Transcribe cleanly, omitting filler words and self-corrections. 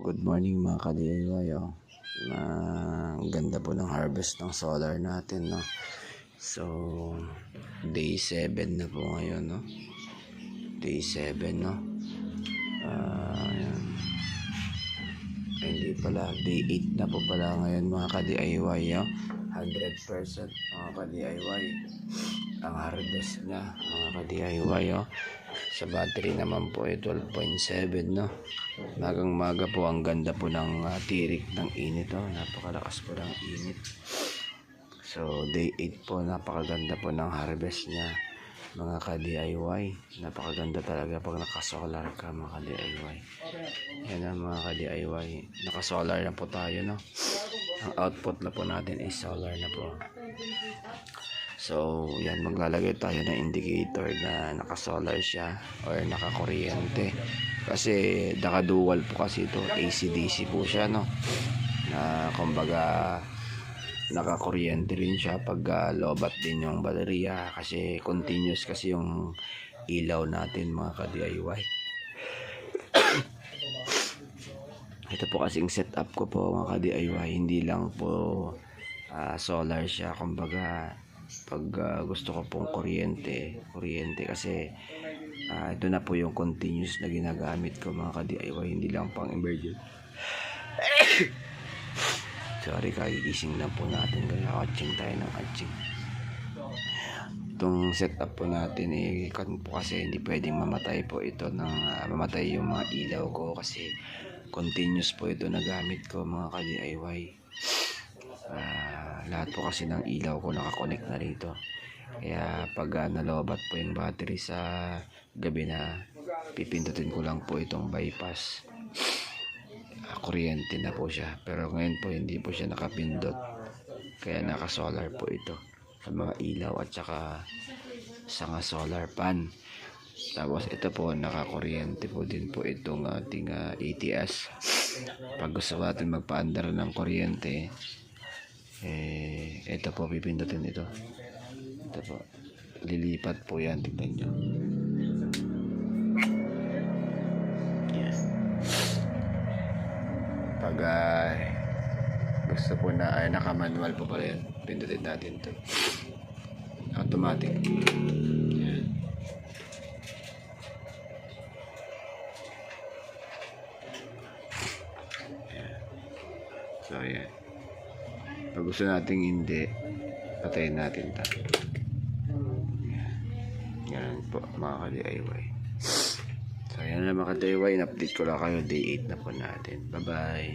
Good morning mga ka-DIY. Ang ganda po ng harvest ng solar natin, no? So, day 7 na po ngayon, no? Day 7, no? Ayan. Hindi pala, day 8 na po pala ngayon mga ka-DIY, no? 100% mga ka-DIY ang harvest niya mga ka-DIY, oh. Sa battery naman po ay 12.7, no? Magang maga po, ang ganda po ng tirik ng init, oh. Napakalakas po ng init. So day 8 po, napakaganda po ng harvest niya mga ka-DIY. Napakaganda talaga pag naka-solar ka mga ka-DIY. Yan ang mga ka-DIY, naka-solar na po tayo, no? Ang output na po natin ay solar na po. So, yan, maglalagay tayo ng indicator na naka-solar siya or naka-kuryente. Kasi naka-dual po kasi ito, AC/DC po siya, no? Na kumbaga naka-kuryente rin siya pag lobat din yung baterya kasi continuous kasi yung ilaw natin mga ka-DIY. Ito po kasing setup ko po mga ka-DIY, hindi lang po solar siya, kumbaga pag gusto ko pong kuryente kasi ito na po yung continuous na ginagamit ko mga ka-DIY, hindi lang pang emergency. Sorry, kagigising lang po natin kaya atching tayo ng atching. Itong setup po natin po kasi hindi pwedeng mamatay po ito ng mamatay yung mga ilaw ko kasi continuous po ito na gamit ko mga ka-DIY. Lahat po kasi ng ilaw ko nakakonect na rito, kaya pag nalobat po yung battery sa gabi na, pipindutin ko lang po itong bypass, kuryente na po siya. Pero ngayon po hindi po siya nakapindot, kaya naka solar po ito sa mga ilaw at saka sa mga solar pan. Tapos ito po nakakuryente po din po itong ating ATS. Pag gusto natin magpaandar ng kuryente, ito po pipindutin ito po, lilipat po yan, tignan nyo yan. Pag gusto po na naka-manual po pala yan, pindutin natin ito, automatic yan. So yan, pag gusto nating hindi, patayin natin ito. Yan po mga ka-DIY. So yan na mga ka-DIY, in-update ko lang kayo, day 8 na po natin. Bye bye.